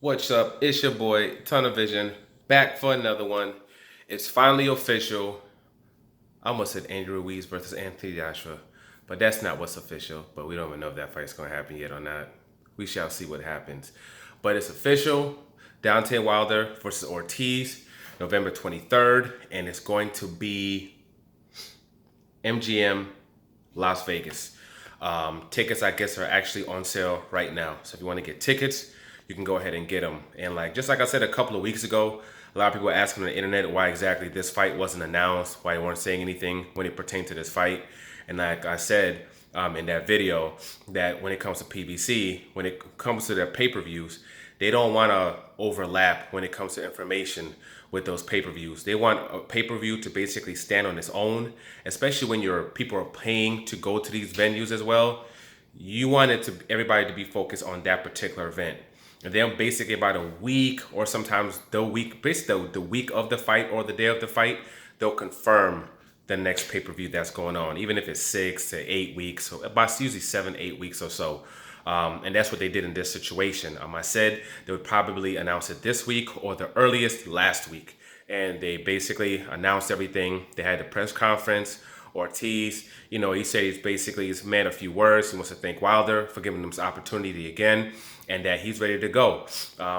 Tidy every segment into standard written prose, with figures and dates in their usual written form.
What's up? It's your boy, Tunnel Vision, back for another one. It's finally official. I almost said Andrew Ruiz versus Anthony Joshua, but that's not what's official. But we don't even know if that fight's going to happen yet or not. We shall see what happens. But it's official. Deontay Wilder versus Ortiz, November 23rd, and it's going to be MGM, Las Vegas. Tickets, I guess, are actually on sale right now. So if you want to get tickets, you can go ahead and get them. And just like I said a couple of weeks ago, a lot of people were asking on the internet why exactly this fight wasn't announced, why they weren't saying anything when it pertained to this fight. And like I said in that video, that when it comes to PBC, when it comes to their pay-per-views, they don't want to overlap when it comes to information with those pay-per-views. They want a pay-per-view to basically stand on its own, especially when your people are paying to go to these venues as well. You want it to everybody to be focused on that particular event. And then basically about a week or sometimes the week, basically the week of the fight or the day of the fight, they'll confirm the next pay-per-view that's going on, even if it's 6 to 8 weeks, so about usually 7, 8 weeks or so. And that's what they did in this situation. I said they would probably announce it this week or the earliest last week. And they basically announced everything. They had the press conference. Ortiz, he said he's man a few words. He wants to thank Wilder for giving him this opportunity again, and that he's ready to go.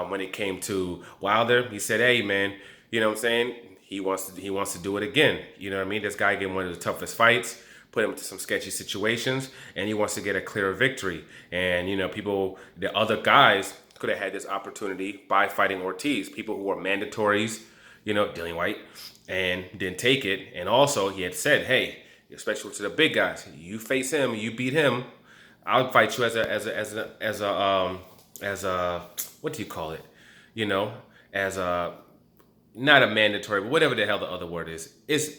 When it came to Wilder, he said, "Hey, man, you know what I'm saying? He wants to do it again. You know what I mean? This guy gave one of the toughest fights, put him into some sketchy situations, and he wants to get a clear victory. And the other guys could have had this opportunity by fighting Ortiz. People who were mandatories, Dillian White, and didn't take it. And also, he had said, hey, especially to the big guys, you face him, you beat him, I'll fight you as a what do you call it? As a not a mandatory, but whatever the hell the other word is. It's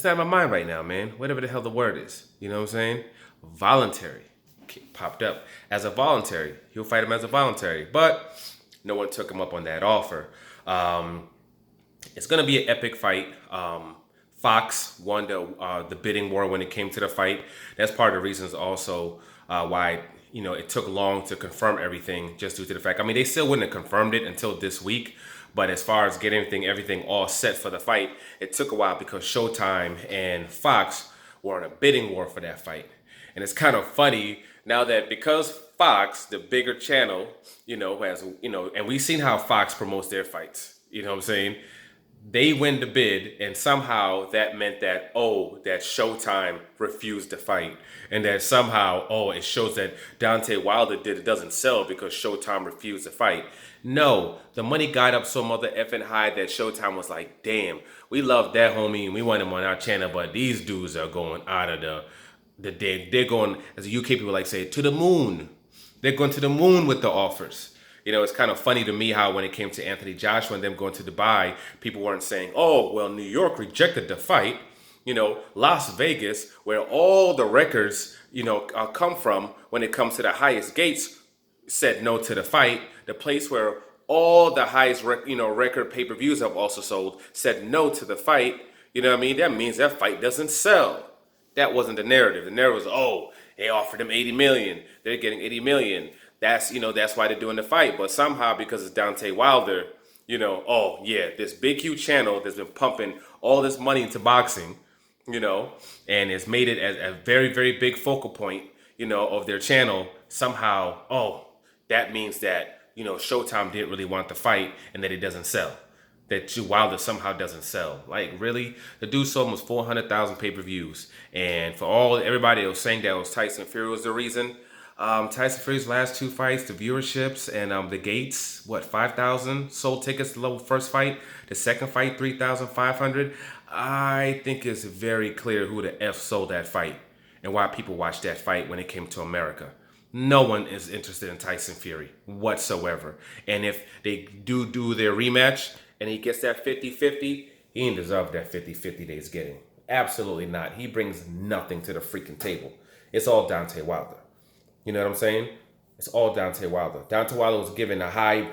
not in my mind right now, man. Whatever the hell the word is. You know what I'm saying? Voluntary. Popped up as a voluntary. He'll fight him as a voluntary. But no one took him up on that offer. It's going to be an epic fight. Fox won the bidding war when it came to the fight. That's part of the reasons also why it took long to confirm everything, just due to the fact. I mean, they still wouldn't have confirmed it until this week. But as far as getting everything all set for the fight, it took a while because Showtime and Fox were on a bidding war for that fight. And it's kind of funny now that because Fox, the bigger channel, has, and we've seen how Fox promotes their fights, you know what I'm saying? They win the bid, and somehow that meant that, that Showtime refused to fight. And that somehow, it shows that Deontay Wilder doesn't sell because Showtime refused to fight. No, the money got up so mother effing high that Showtime was like, damn, we love that homie and we want him on our channel, but these dudes are going out of they're going, as the UK people like say, to the moon. They're going to the moon with the offers. It's kind of funny to me how when it came to Anthony Joshua and them going to Dubai, people weren't saying, oh, well, New York rejected the fight. Las Vegas, where all the records, come from when it comes to the highest gates, said no to the fight. The place where all the highest, record pay-per-views have also sold, said no to the fight. You know what I mean? That means that fight doesn't sell. That wasn't the narrative. The narrative was, they offered him 80 million. They're getting 80 million. That's why they're doing the fight. But somehow, because it's Deontay Wilder, this big, huge channel that's been pumping all this money into boxing, and it's made it as a very, very big focal point, of their channel. Somehow, that means that, Showtime didn't really want the fight and that it doesn't sell. That Wilder somehow doesn't sell. Like, really? The dude sold almost 400,000 pay-per-views. And for everybody that was saying that was Tyson Fury was the reason, Tyson Fury's last two fights, the viewerships and the gates, 5,000 sold tickets to the first fight. The second fight, 3,500. I think it's very clear who the F sold that fight and why people watched that fight when it came to America. No one is interested in Tyson Fury whatsoever. And if they do their rematch and he gets that 50-50, he ain't deserve that 50-50 that he's getting. Absolutely not. He brings nothing to the freaking table. It's all Deontay Wilder. You know what I'm saying? It's all Deontay Wilder. Deontay Wilder was given a high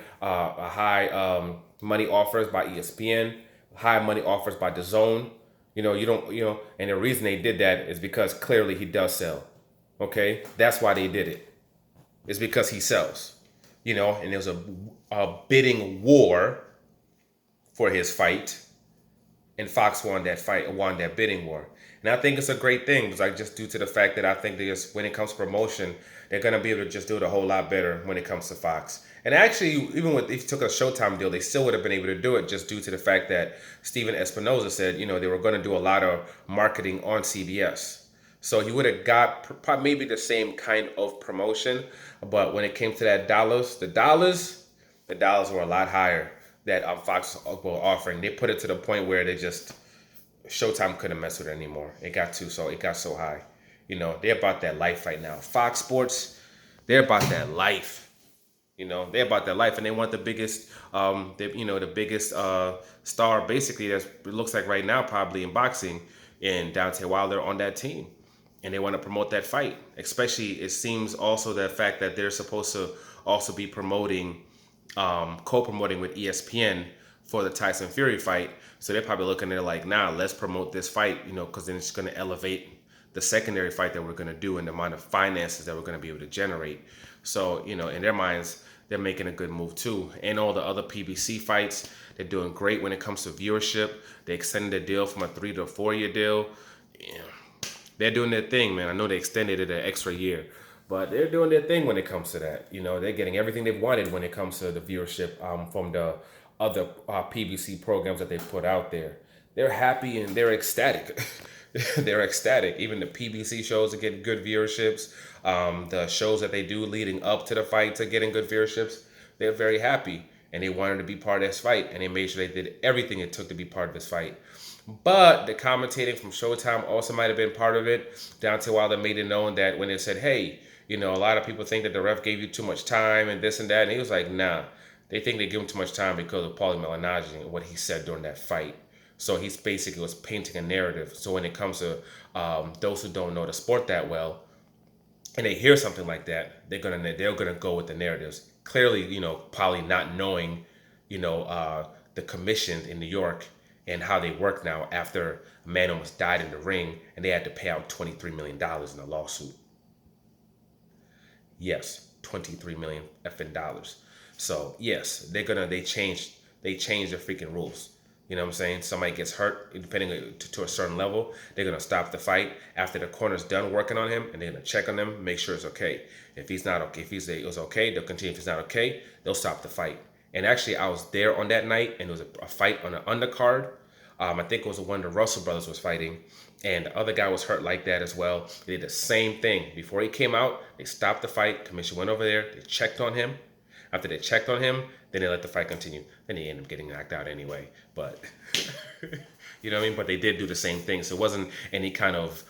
money offers by ESPN, high money offers by DAZN. And the reason they did that is because clearly he does sell. Okay? That's why they did it. It's because he sells. and there was a bidding war for his fight, and Fox won that bidding war. And I think it's a great thing because just due to the fact that I think they just, when it comes to promotion, they're gonna be able to just do it a whole lot better when it comes to Fox. And actually, even if they took a Showtime deal, they still would have been able to do it just due to the fact that Steven Espinoza said, they were going to do a lot of marketing on CBS. So he would have got maybe the same kind of promotion, but when it came to that the dollars were a lot higher that Fox were offering. They put it to the point where Showtime couldn't mess with it anymore. It got so high. They're about that life right now. Fox Sports, they're about that life. They're about that life, and they want the biggest, the biggest star basically it looks like right now probably in boxing in Deontay Wilder on that team, and they want to promote that fight. Especially, it seems also the fact that they're supposed to also be promoting, co-promoting with ESPN for the Tyson Fury fight. So they're probably looking at it like, nah, let's promote this fight, because then it's going to elevate the secondary fight that we're going to do and the amount of finances that we're going to be able to generate. So, in their minds, they're making a good move too. And all the other PBC fights, they're doing great when it comes to viewership. They extended the deal from a 3 to a 4 year deal. Yeah. They're doing their thing, man. I know they extended it an extra year, but they're doing their thing when it comes to that. They're getting everything they've wanted when it comes to the viewership from the other PBC programs that they put out there. They're happy and they're ecstatic. They're ecstatic. Even the PBC shows are getting good viewerships. The shows that they do leading up to the fights are getting good viewerships. They're very happy, and they wanted to be part of this fight, and they made sure they did everything it took to be part of this fight. But the commentating from Showtime also might have been part of it. Deontay Wilder made it known that when they said, hey, a lot of people think that the ref gave you too much time and this and that, and he was like, nah. They think they give him too much time because of Paulie Malignaggi and what he said during that fight. So he's basically was painting a narrative. So when it comes to those who don't know the sport that well, and they hear something like that, they're gonna go with the narratives. Clearly, Paulie not knowing, the commission in New York and how they work now after a man almost died in the ring and they had to pay out $23 million in a lawsuit. Yes, 23 million effing dollars. So yes, they changed their freaking rules. You know what I'm saying? Somebody gets hurt, depending to a certain level, they're gonna stop the fight after the corner's done working on him, and they're gonna check on him, make sure it's okay. If he's not okay, it was okay, they'll continue. If it's not okay, they'll stop the fight. And actually, I was there on that night, and there was a fight on the undercard. I think it was the one the Russell brothers was fighting, and the other guy was hurt like that as well. They did the same thing. Before he came out, they stopped the fight. Commission went over there, they checked on him. After they checked on him, then they let the fight continue. Then he ended up getting knocked out anyway. But you know what I mean? But they did do the same thing. So it wasn't any kind of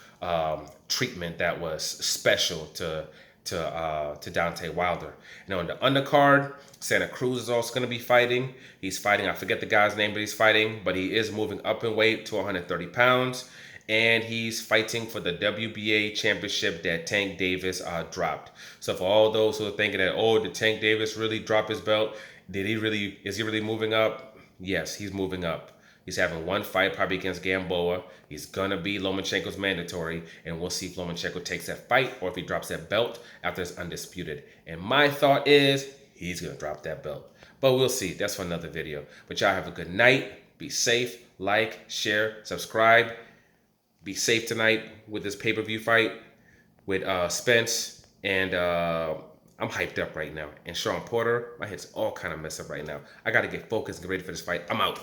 treatment that was special to Deontay Wilder. On the undercard, Santa Cruz is also going to be fighting. He's fighting, I forget the guy's name, but he's fighting. But he is moving up in weight to 130 pounds. And he's fighting for the WBA championship that Tank Davis dropped. So for all those who are thinking that, did Tank Davis really drop his belt? Is he really moving up? Yes, he's moving up. He's having one fight probably against Gamboa. He's going to be Lomachenko's mandatory. And we'll see if Lomachenko takes that fight or if he drops that belt after it's undisputed. And my thought is he's going to drop that belt. But we'll see. That's for another video. But y'all have a good night. Be safe. Like, share, subscribe. Be safe tonight with this pay-per-view fight with Spence. And I'm hyped up right now. And Sean Porter, my head's all kind of messed up right now. I got to get focused and get ready for this fight. I'm out.